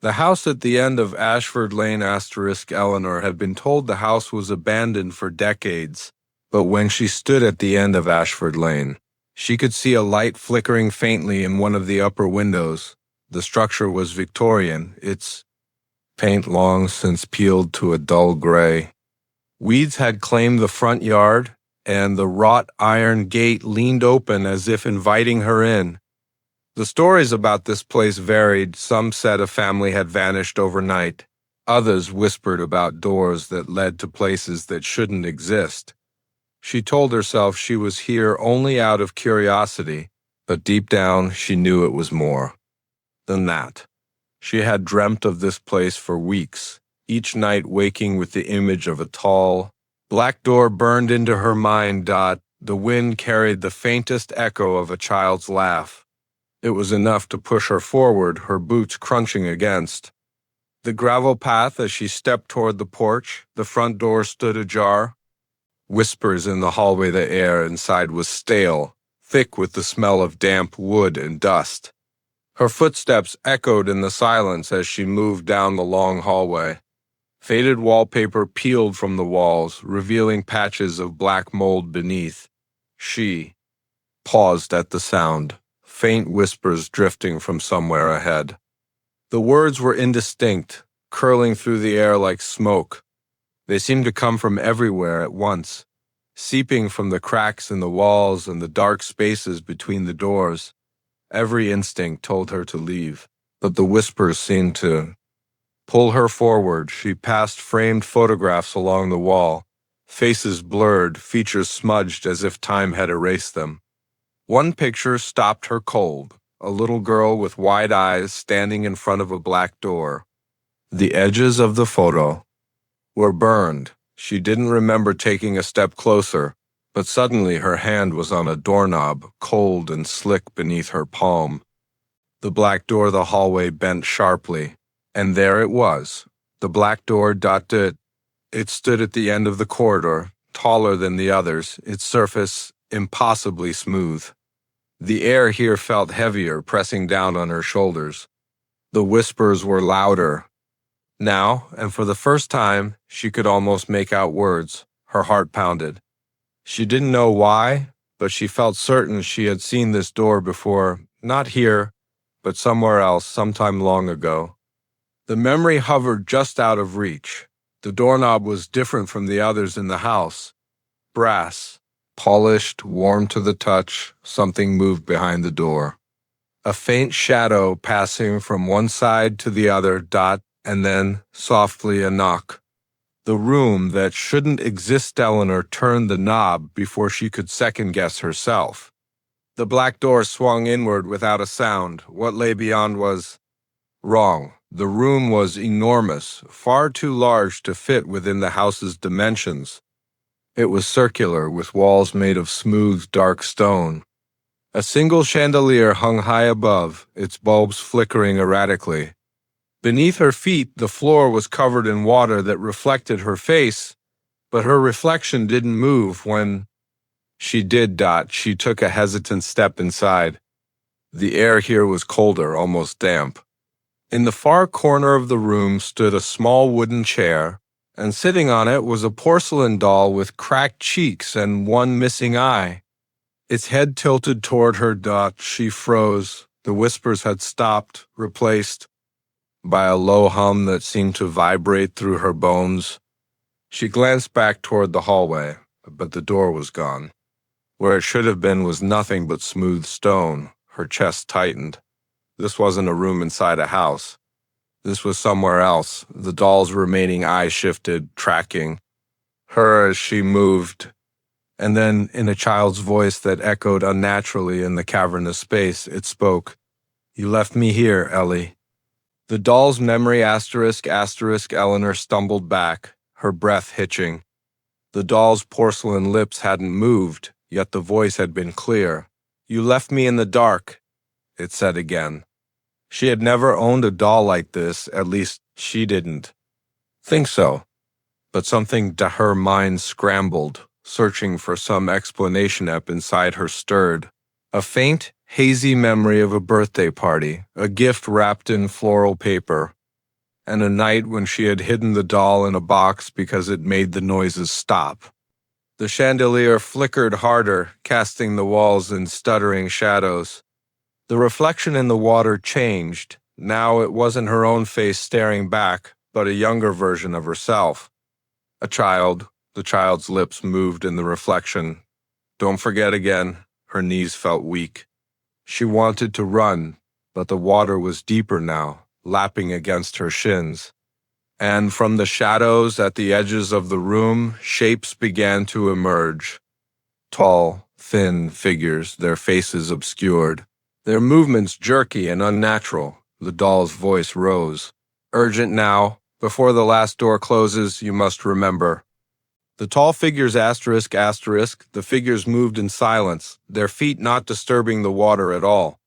The house at the end of Ashford Lane Eleanor had been told the house was abandoned for decades, but when she stood at the end of Ashford Lane, she could see a light flickering faintly in one of the upper windows. The structure was Victorian, its paint long since peeled to a dull gray. Weeds had claimed the front yard, and the wrought iron gate leaned open as if inviting her in. The stories about this place varied. Some said a family had vanished overnight. Others whispered about doors that led to places that shouldn't exist. She told herself she was here only out of curiosity, but deep down she knew it was more than that. She had dreamt of this place for weeks, each night waking with the image of a tall, black door burned into her mind. The wind carried the faintest echo of a child's laugh. It was enough to push her forward, her boots crunching against the gravel path as she stepped toward the porch. The front door stood ajar. Whispers in the hallway. The air inside was stale, thick with the smell of damp wood and dust. Her footsteps echoed in the silence as she moved down the long hallway. Faded wallpaper peeled from the walls, revealing patches of black mold beneath. She paused at the sound, faint whispers drifting from somewhere ahead. The words were indistinct, curling through the air like smoke. They seemed to come from everywhere at once, seeping from the cracks in the walls and the dark spaces between the doors. Every instinct told her to leave, but the whispers seemed to pull her forward. She passed framed photographs along the wall, faces blurred, features smudged as if time had erased them. One picture stopped her cold, a little girl with wide eyes standing in front of a black door. The edges of the photo were burned. She didn't remember taking a step closer, but suddenly her hand was on a doorknob, cold and slick beneath her palm. The black door of the hallway bent sharply, and there it was, the black door. It stood at the end of the corridor, taller than the others, its surface impossibly smooth. The air here felt heavier, pressing down on her shoulders. The whispers were louder now, and for the first time, she could almost make out words. Her heart pounded. She didn't know why, but she felt certain she had seen this door before, not here, but somewhere else, sometime long ago. The memory hovered just out of reach. The doorknob was different from the others in the house. Brass, polished, warm to the touch. Something moved behind the door. A faint shadow passing from one side to the other. And then, softly, a knock. The room that shouldn't exist. Eleanor turned the knob before she could second-guess herself. The black door swung inward without a sound. What lay beyond was wrong. The room was enormous, far too large to fit within the house's dimensions. It was circular, with walls made of smooth, dark stone. A single chandelier hung high above, its bulbs flickering erratically. Beneath her feet, the floor was covered in water that reflected her face, but her reflection didn't move when she did. She took a hesitant step inside. The air here was colder, almost damp. In the far corner of the room stood a small wooden chair, and sitting on it was a porcelain doll with cracked cheeks and one missing eye. Its head tilted toward her. She froze. The whispers had stopped, replaced by a low hum that seemed to vibrate through her bones. She glanced back toward the hallway, but the door was gone. Where it should have been was nothing but smooth stone. Her chest tightened. This wasn't a room inside a house. This was somewhere else. The doll's remaining eye shifted, tracking her as she moved. And then, in a child's voice that echoed unnaturally in the cavernous space, it spoke. "You left me here, Ellie." The doll's memory ****. Eleanor stumbled back, her breath hitching. The doll's porcelain lips hadn't moved, yet the voice had been clear. "You left me in the dark," it said again. She had never owned a doll like this, at least she didn't think so. But something to her mind scrambled, searching for some explanation up inside her stirred. A faint, hazy memory of a birthday party, a gift wrapped in floral paper, and a night when she had hidden the doll in a box because it made the noises stop. The chandelier flickered harder, casting the walls in stuttering shadows. The reflection in the water changed. Now it wasn't her own face staring back, but a younger version of herself. A child. The child's lips moved in the reflection. Don't forget again. Her knees felt weak. She wanted to run, but the water was deeper now, lapping against her shins. And from the shadows at the edges of the room, shapes began to emerge. Tall, thin figures, their faces obscured. Their movements jerky and unnatural. The doll's voice rose. Urgent now. Before the last door closes, you must remember. The tall figures asterisk, the figures moved in silence, their feet not disturbing the water at all.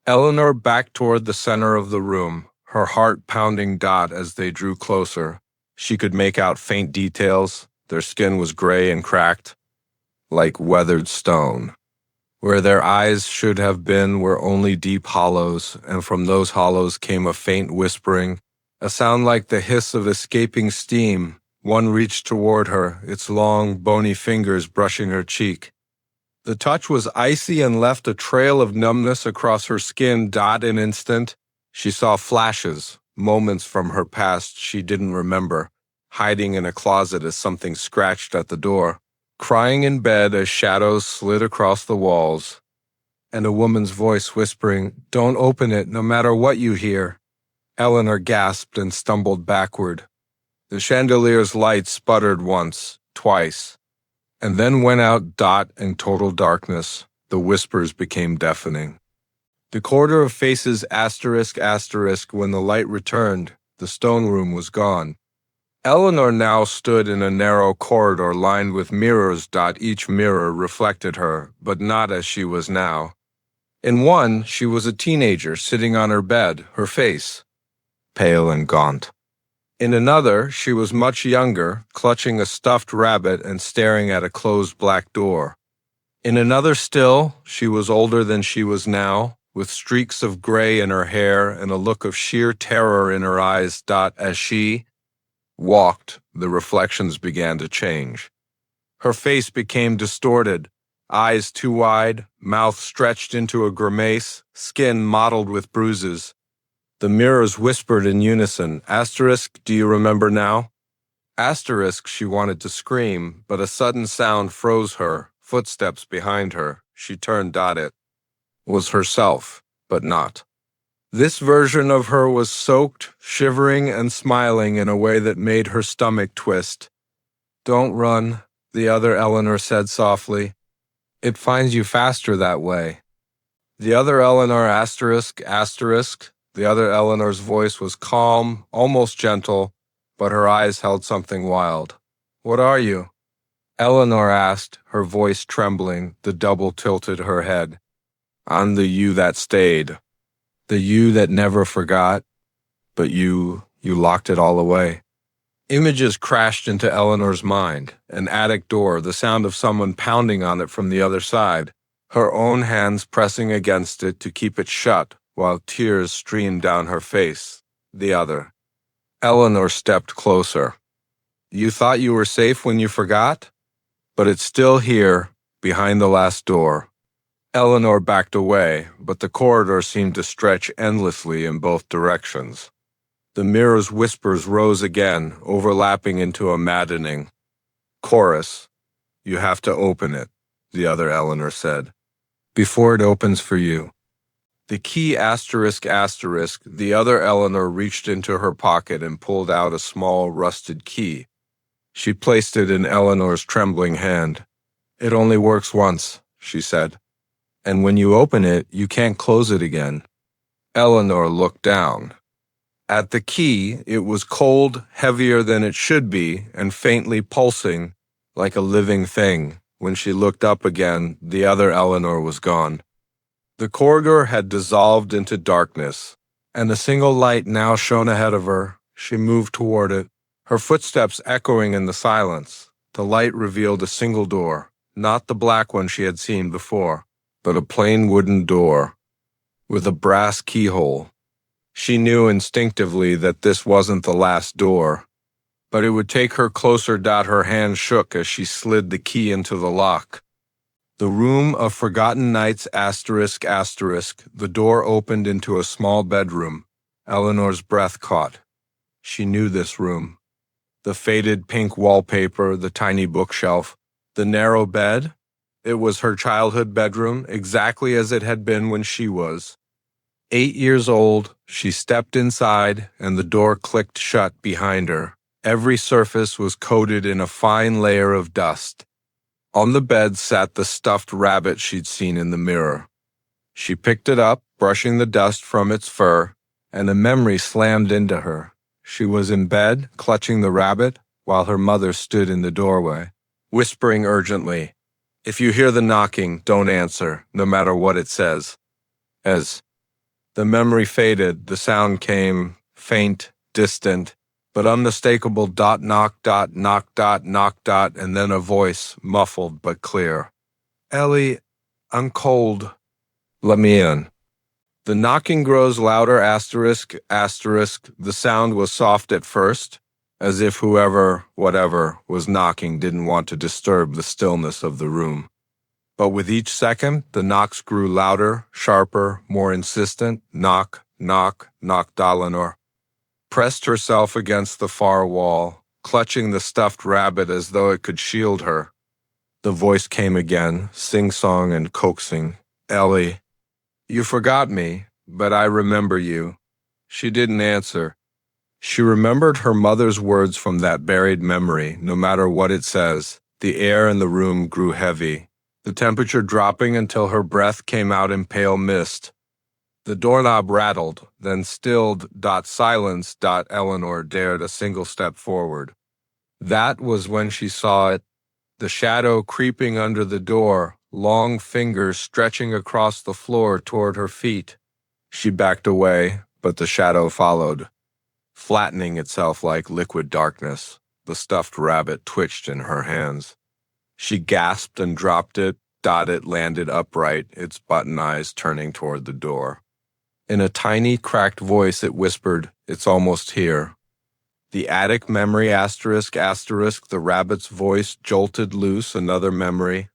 Eleanor backed toward the center of the room, her heart pounding as they drew closer. She could make out faint details. Their skin was gray and cracked, like weathered stone. Where their eyes should have been were only deep hollows, and from those hollows came a faint whispering, a sound like the hiss of escaping steam. One reached toward her, its long, bony fingers brushing her cheek. The touch was icy and left a trail of numbness across her skin. An instant, she saw flashes, moments from her past she didn't remember, hiding in a closet as something scratched at the door, crying in bed as shadows slid across the walls, and a woman's voice whispering, "Don't open it, no matter what you hear." Eleanor gasped and stumbled backward. The chandelier's light sputtered once, twice, and then went out. In total darkness. The whispers became deafening. The corridor of faces asterisk. When the light returned, the stone room was gone. Eleanor now stood in a narrow corridor lined with mirrors. Each mirror reflected her, but not as she was now. In one, she was a teenager sitting on her bed, her face pale and gaunt. In another, she was much younger, clutching a stuffed rabbit and staring at a closed black door. In another still, she was older than she was now, with streaks of gray in her hair and a look of sheer terror in her eyes. As she walked, the reflections began to change. Her face became distorted, eyes too wide, mouth stretched into a grimace, skin mottled with bruises. The mirrors whispered in unison, "Do you remember now?" She wanted to scream, but a sudden sound froze her, footsteps behind her. She turned. It was herself, but not. This version of her was soaked, shivering, and smiling in a way that made her stomach twist. "Don't run," the other Eleanor said softly. "It finds you faster that way." The other Eleanor The other Eleanor's voice was calm, almost gentle, but her eyes held something wild. "What are you?" Eleanor asked, her voice trembling. The double tilted her head. "I'm the you that stayed. The you that never forgot. But you locked it all away." Images crashed into Eleanor's mind. An attic door, the sound of someone pounding on it from the other side. Her own hands pressing against it to keep it shut, while tears streamed down her face. The other. Eleanor stepped closer. "You thought you were safe when you forgot? But it's still here, behind the last door." Eleanor backed away, but the corridor seemed to stretch endlessly in both directions. The mirror's whispers rose again, overlapping into a maddening chorus. "You have to open it," the other Eleanor said, "before it opens for you." The key the other Eleanor reached into her pocket and pulled out a small rusted key. She placed it in Eleanor's trembling hand. "It only works once," she said. "And when you open it, you can't close it again." Eleanor looked down. At the key, it was cold, heavier than it should be, and faintly pulsing, like a living thing. When she looked up again, the other Eleanor was gone. The corridor had dissolved into darkness, and a single light now shone ahead of her. She moved toward it, her footsteps echoing in the silence. The light revealed a single door, not the black one she had seen before, but a plain wooden door with a brass keyhole. She knew instinctively that this wasn't the last door, but it would take her closer. Her hand shook as she slid the key into the lock. The room of forgotten nights ***. The door opened into a small bedroom. Eleanor's breath caught. She knew this room. The faded pink wallpaper, the tiny bookshelf, the narrow bed. It was her childhood bedroom, exactly as it had been when she was 8 years old. She stepped inside, and the door clicked shut behind her. Every surface was coated in a fine layer of dust. On the bed sat the stuffed rabbit she'd seen in the mirror. She picked it up, brushing the dust from its fur, and a memory slammed into her. She was in bed, clutching the rabbit, while her mother stood in the doorway, whispering urgently, "If you hear the knocking, don't answer, no matter what it says." As the memory faded, the sound came, faint, distant, but unmistakable. Knock, knock, knock, and then a voice, muffled but clear. "Ellie, I'm cold. Let me in." The knocking grows louder, ***. The sound was soft at first, as if whoever, whatever, was knocking didn't want to disturb the stillness of the room. But with each second, the knocks grew louder, sharper, more insistent. Knock, knock, knocked. Eleanor pressed herself against the far wall, clutching the stuffed rabbit as though it could shield her. The voice came again, sing-song and coaxing. "Ellie, you forgot me, but I remember you." She didn't answer. She remembered her mother's words from that buried memory, no matter what it says. The air in the room grew heavy, the temperature dropping until her breath came out in pale mist. The doorknob rattled, then stilled. Silence. Eleanor dared a single step forward. That was when she saw it, the shadow creeping under the door, long fingers stretching across the floor toward her feet. She backed away, but the shadow followed, flattening itself like liquid darkness. The stuffed rabbit twitched in her hands. She gasped and dropped it. It landed upright, its button eyes turning toward the door. In a tiny, cracked voice it whispered, "It's almost here." The attic memory ***. The rabbit's voice jolted loose another memory.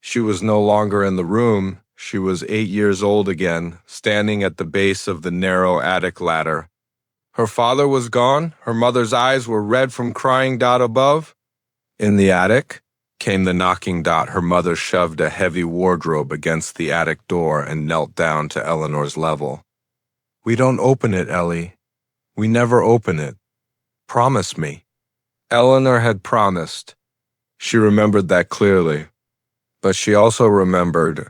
She was no longer in the room. She was 8 years old again, standing at the base of the narrow attic ladder. Her father was gone. Her mother's eyes were red from crying. Above, in the attic, came the knocking. Her mother shoved a heavy wardrobe against the attic door and knelt down to Eleanor's level. "We don't open it, Ellie. We never open it. Promise me." Eleanor had promised. She remembered that clearly. But she also remembered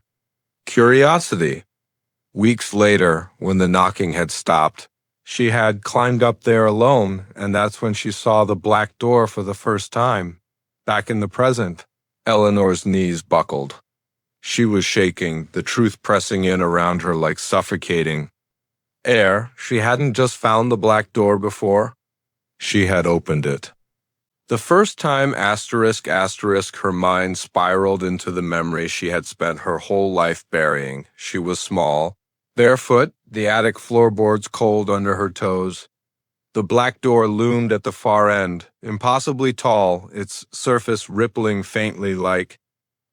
curiosity. Weeks later, when the knocking had stopped, she had climbed up there alone, and that's when she saw the black door for the first time. Back in the present, Eleanor's knees buckled. She was shaking, the truth pressing in around her like suffocating air. She hadn't just found the black door before. She had opened it. The first time ***, her mind spiraled into the memory she had spent her whole life burying. She was small, barefoot, the attic floorboards cold under her toes. The black door loomed at the far end, impossibly tall, its surface rippling faintly like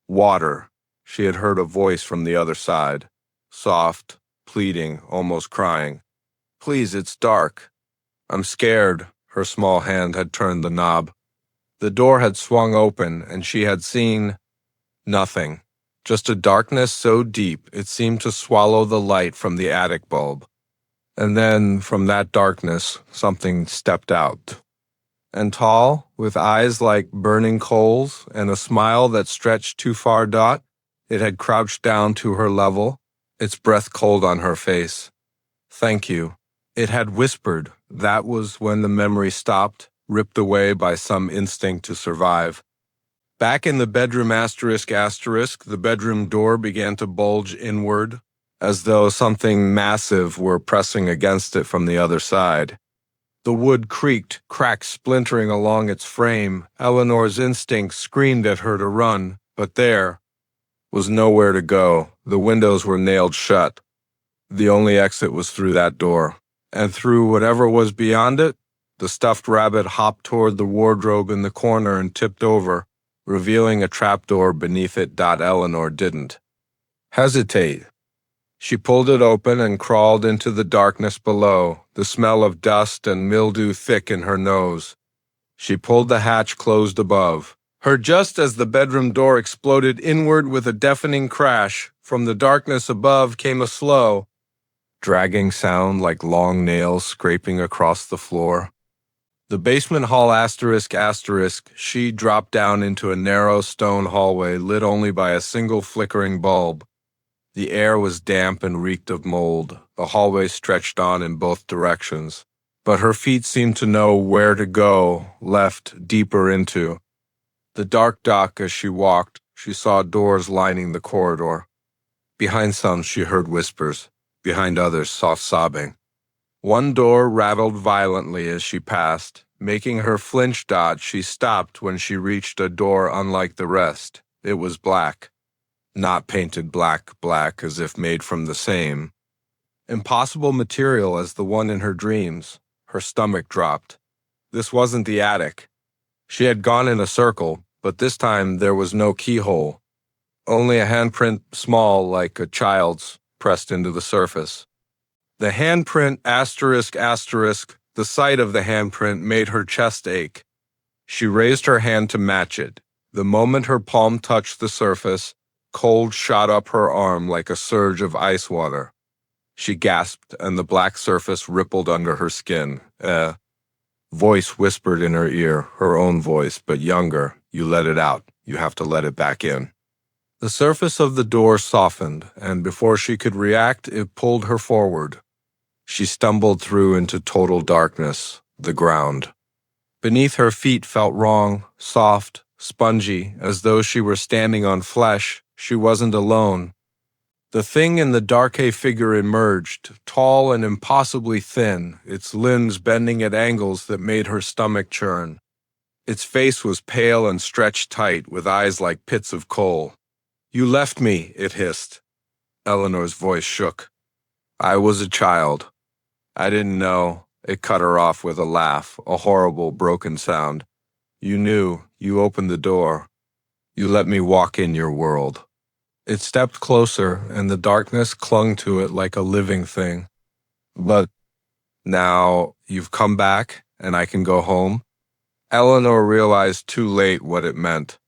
water. She had heard a voice from the other side, soft, pleading, almost crying. "Please, it's dark. I'm scared." Her small hand had turned the knob. The door had swung open, and she had seen nothing, just a darkness so deep it seemed to swallow the light from the attic bulb. And then, from that darkness, something stepped out. And tall, with eyes like burning coals and a smile that stretched too far. It had crouched down to her level, its breath cold on her face. "Thank you." It had whispered. That was when the memory stopped, ripped away by some instinct to survive. Back in the bedroom ***, the bedroom door began to bulge inward, as though something massive were pressing against it from the other side. The wood creaked, cracks splintering along its frame. Eleanor's instinct screamed at her to run, but there was nowhere to go. The windows were nailed shut. The only exit was through that door. and through whatever was beyond it, the stuffed rabbit hopped toward the wardrobe in the corner and tipped over, revealing a trapdoor beneath it. Eleanor didn't hesitate. She pulled it open and crawled into the darkness below, the smell of dust and mildew thick in her nose. She pulled the hatch closed above her just as the bedroom door exploded inward with a deafening crash. From the darkness above came a slow, dragging sound like long nails scraping across the floor. The basement hall ***, she dropped down into a narrow stone hallway lit only by a single flickering bulb. The air was damp and reeked of mold. The hallway stretched on in both directions, but her feet seemed to know where to go, left deeper into. The dark dock as she walked, she saw doors lining the corridor. Behind some she heard whispers, behind others soft sobbing. One door rattled violently as she passed, making her flinch. She stopped when she reached a door unlike the rest. It was black. Not painted black as if made from the same impossible material as the one in her dreams. Her stomach dropped. This wasn't the attic. She had gone in a circle, but this time there was no keyhole. Only a handprint small like a child's pressed into the surface. The handprint ***, the sight of the handprint made her chest ache. She raised her hand to match it. The moment her palm touched the surface, cold shot up her arm like a surge of ice water. She gasped, and the black surface rippled under her skin. Voice whispered in her ear, her own voice, but younger. You let it out. You have to let it back in. The surface of the door softened, and before she could react, it pulled her forward. She stumbled through into total darkness, the ground. Beneath her feet felt wrong, soft, spongy, as though she were standing on flesh. She wasn't alone. The thing in the dark figure emerged, tall and impossibly thin, its limbs bending at angles that made her stomach churn. Its face was pale and stretched tight, with eyes like pits of coal. You left me, it hissed. Eleanor's voice shook. I was a child. I didn't know. It cut her off with a laugh, a horrible, broken sound. You knew. You opened the door. You let me walk in your world. It stepped closer, and the darkness clung to it like a living thing. But now you've come back, and I can go home? Eleanor realized too late what it meant.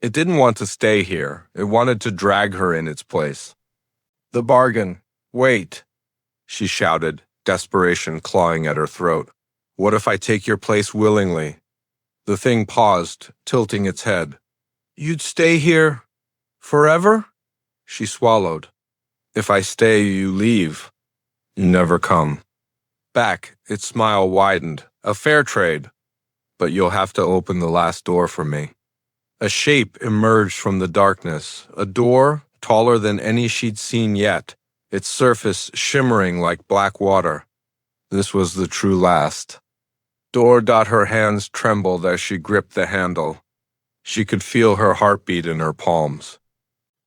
It didn't want to stay here. It wanted to drag her in its place. The bargain. Wait, she shouted, desperation clawing at her throat. What if I take your place willingly? The thing paused, tilting its head. You'd stay here forever? She swallowed. If I stay, you leave. You never come. Back, its smile widened. A fair trade. But you'll have to open the last door for me. A shape emerged from the darkness, a door taller than any she'd seen yet, its surface shimmering like black water. This was the true last. Her hands trembled as she gripped the handle. She could feel her heartbeat in her palms.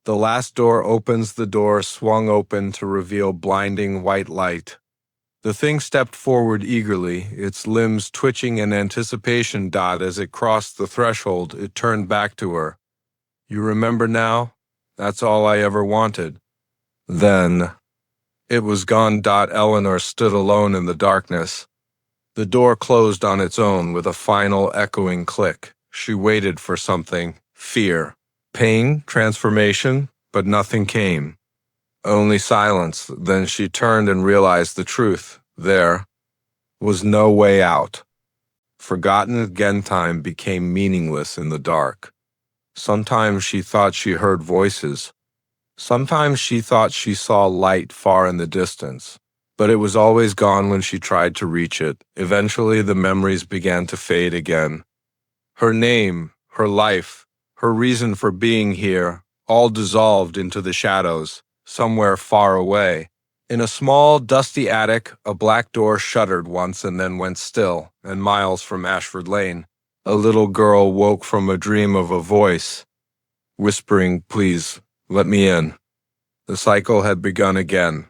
The last door opens. The door swung open to reveal blinding white light. The thing stepped forward eagerly, its limbs twitching in anticipation. As it crossed the threshold, it turned back to her. You remember now? That's all I ever wanted. Then it was gone. Eleanor stood alone in the darkness. The door closed on its own with a final echoing click. She waited for something. Fear. Pain, transformation, but nothing came. Only silence. Then she turned and realized the truth. There was no way out. Forgotten again, time became meaningless in the dark. Sometimes she thought she heard voices. Sometimes she thought she saw light far in the distance. But it was always gone when she tried to reach it. Eventually, the memories began to fade again. Her name, her life, her reason for being here, all dissolved into the shadows, somewhere far away. In a small, dusty attic, a black door shuddered once and then went still, and miles from Ashford Lane, a little girl woke from a dream of a voice, whispering, "Please, let me in." The cycle had begun again.